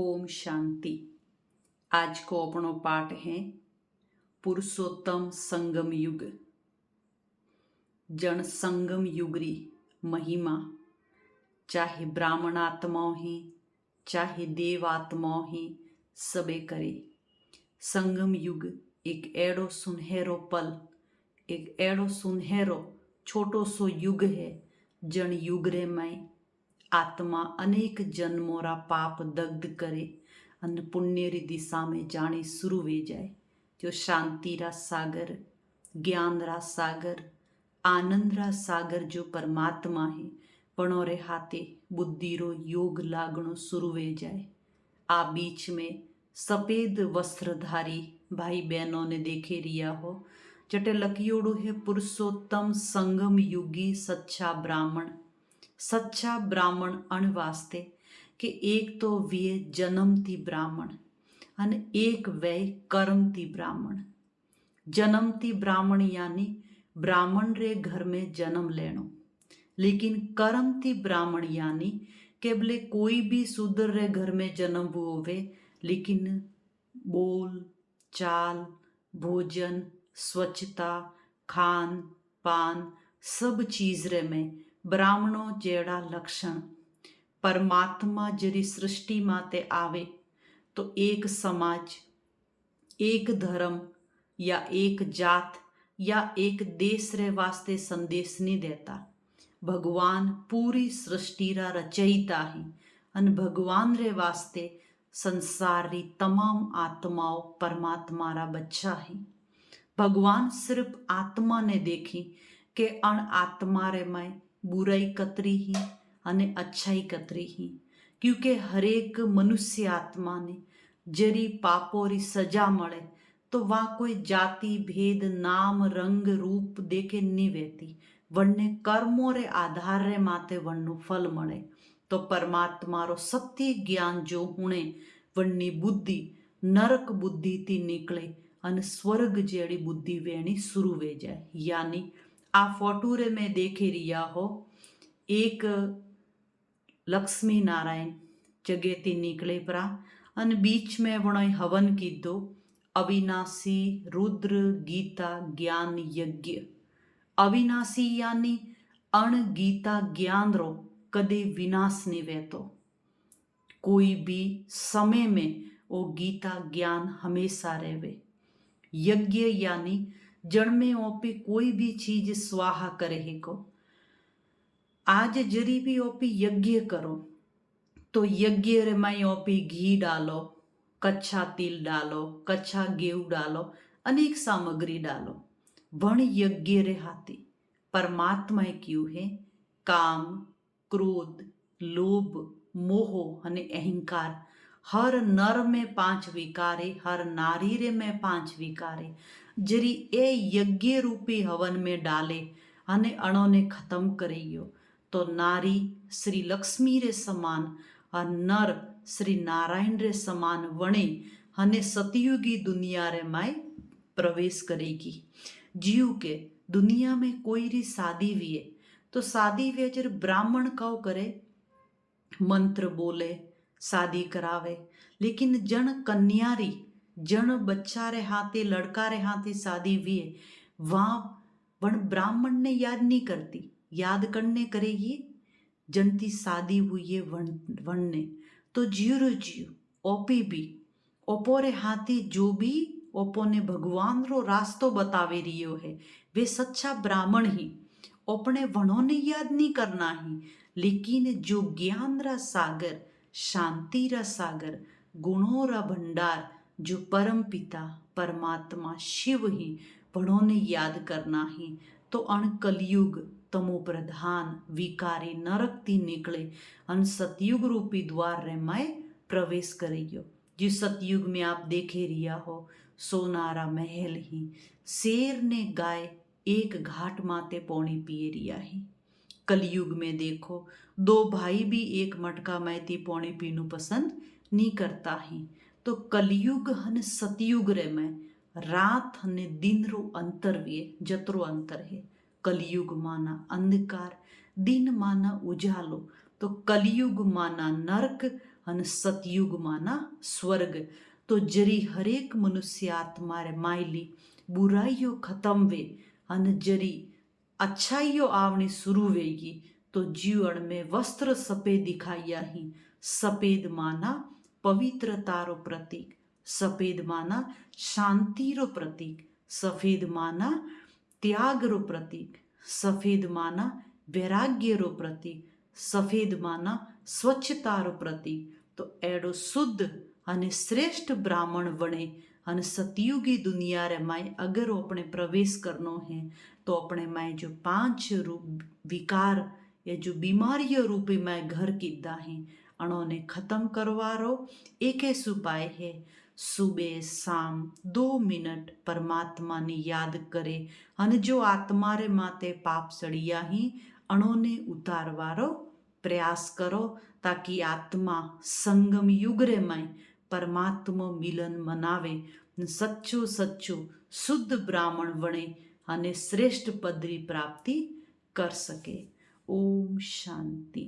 ओम शांति। आज को अपनो पाठ है पुरुषोत्तम संगम युग। जन संगम युगरी महिमा चाहे ब्राह्मणात्माओं ही चाहे देवात्माओं ही सबे करे। संगम युग एक एड़ो सुनहरो पल, एक एड़ो सुनहरो छोटो सो युग है जन युग रे मैं आत्मा अनेक जन्मोरा पाप दग्ध करे અને પુણ્યરી દિશામાં જાણી શુરુ વે જાય। જો શાંતિરા સાગર, જ્ઞાનરા સાગર, આનંદરા સાગર जो परमात्मा है पणोरे हाथे बुद्धिरो योग लागणो शुरू वे जाए। आ बीच में सफेद वस्त्रधारी भाई बहनों ने देखे रिया हो जटे लकियोड़ो है पुरुषोत्तम संगम युगी सच्चा ब्राह्मण। सच्चा ब्राह्मण अण वास्ते कि एक तो वे जन्मती ब्राह्मण अने एक वे कर्मती ब्राह्मण। जन्मती ब्राह्मण यानी ब्राह्मण रे घर में जन्म लेनो, लेकिन कर्मती ब्राह्मण यानी के बोले कोई भी शूद्र रे घर में जन्म होवे लेकिन बोल चाल भोजन स्वच्छता खान पान सब चीज रे में ब्राह्मणों जेड़ा लक्षण परमात्मा जरी सृष्टि माते आवे तो एक समाज एक धर्म या एक जात या एक देश रे वास्ते संदेश नहीं देता। भगवान पूरी सृष्टि रा रचयिता ही अन भगवान रे वास्ते संसार री तमाम आत्माओं परमात्मा रा बच्चा ही। भगवान सिर्फ आत्मा ने देखी के अण आत्मा रे में बुराई कतरी ही अने अच्छाई कतरी ही, क्योंकि हरेक मनुष्य आत्मा ने जरी पापों री सजा मळे तो वहाँ कोई जाति भेद नाम रंग रूप देखे नहीं वेती, वन्ने कर्मों रे आधार रे माते वन्नु फल मळे। तो परमात्मा रो सत्य ज्ञान जो हुणे वन्नी बुद्धि नरक बुद्धि थी निकले अने स्वर्ग जेड़ी बुद्धि वेणी शुरू वे जाए। यानी आ फोटो रे में देखे रिया हो एक लक्ष्मी नारायण जगेती निकले परा अन बीच में वणो हवन कीधो अविनाशी रुद्र गीता ज्ञान यज्ञ। अविनाशी यानी अण गीता ज्ञान रो कदे विनाश नहीं वेतो, कोई भी समय में वो गीता ज्ञान हमेशा रहेवे। यज्ञ यानी जड़ में ओपी कोई भी चीज स्वाहा करे को। आज जरी भी ओपी यज्ञ करो तो यज्ञ रे में ओपी घी डालो, कच्चा तिल डालो, कच्चा गेहूं डालो, अनेक सामग्री डालो। वण यज्ञ रे हाथी परमात्मा क्यों है काम क्रोध लोभ मोह अने अहंकार हर नर में 5 विकारे हर नारी रे में 5 विकारे जरी ए यज्ञ रूपी हवन में डाले अने अणो ने खत्म करियो तो नारी श्री लक्ष्मी रे समान और नर श्री नारायण रे समान वणे अने सतयुगी दुनिया रे माय प्रवेश करेगी। जीव के दुनिया में कोई री शादी हुए तो शादी वे जर ब्राह्मण कौ करे मंत्र बोले शादी करावे, लेकिन जन कन्यारी जन बच्चा रे हाथे लड़का रे हाथे शादी हुए वहाँ वण ब्राह्मण ने याद नहीं करती, याद करने करेगी जनती शादी हुई है वणने तो जीरो जीव ओपी भी ओपोरे हाथी जो भी ओपो ने भगवान रो रास्तो बतावे रियो है वे सच्चा ब्राह्मण ही। ओपने वणों ने याद नहीं करना ही, लेकिन जो ज्ञान रा सागर शांति रा सागर गुणों रा भंडार जो परम पिता परमात्मा शिव ही वणों ने याद करना ही। तो अण कलयुग तमो प्रधान विकारी नरक थी निकले अन सतयुग रूपी द्वार रे मैं प्रवेश करियो। जिस सतयुग में आप देखे रिया हो सोनारा महल ही शेर ने गाय एक घाट माते पौनी पिए रिया ही। कलयुग में देखो 2 भाई भी एक मटका मैती पौनी पीनू पसंद नहीं करता ही। तो कलयुग हन सतयुग रे में रात हने दिन रो अंतर वे जतरो अंतर है। कलयुग माना अंधकार दिन माना उजालो तो कलयुग माना नरक અને સતયુગમાંના સ્વર્ગ. તો જરી હરેક મનુષ્ય આત્મારે માયલી બુરાઈઓ ખતમ વે અને જરી अच्छाइयों आवनी शुरू वेगी तो जीवन में वस्त्र सफेद दिखाइया ही. सफेद माना पवित्रतारो प्रतीक, सफेद माना शांतिरो प्रतीक, सफेद माना त्यागरो प्रतीक, सफेद माना वैराग्यरो प्रतीक, सफेद माना स्वच्छतारो प्रतीक. तो एडो शुद्ध અને શ્રેષ્ઠ બ્રાહ્મણ વણે અને સતયુગી दुनिया रे माए अगर अपने प्रवेश करनो है तो अपने माए जो 5 रूप विकार या जो बीमारियों रूपी माए घर किदा है अणोने खत्म करवारो एक उपाय है. सुबह शाम 2 मिनट परमात्मा ने याद करे અને જો આત્મા રે માતે પાપ સળિયા ही અણોને ઉતારવારો પ્રયાસ કરો તાકી આત્મા સંગમ યુગ રે માય પરમાત્મા મિલન મનાવે, સચ્ચું સચ્ચું શુદ્ધ બ્રાહ્મણ વણે અને શ્રેષ્ઠ પદની પ્રાપ્તિ કર શકે. ઓમ શાંતિ.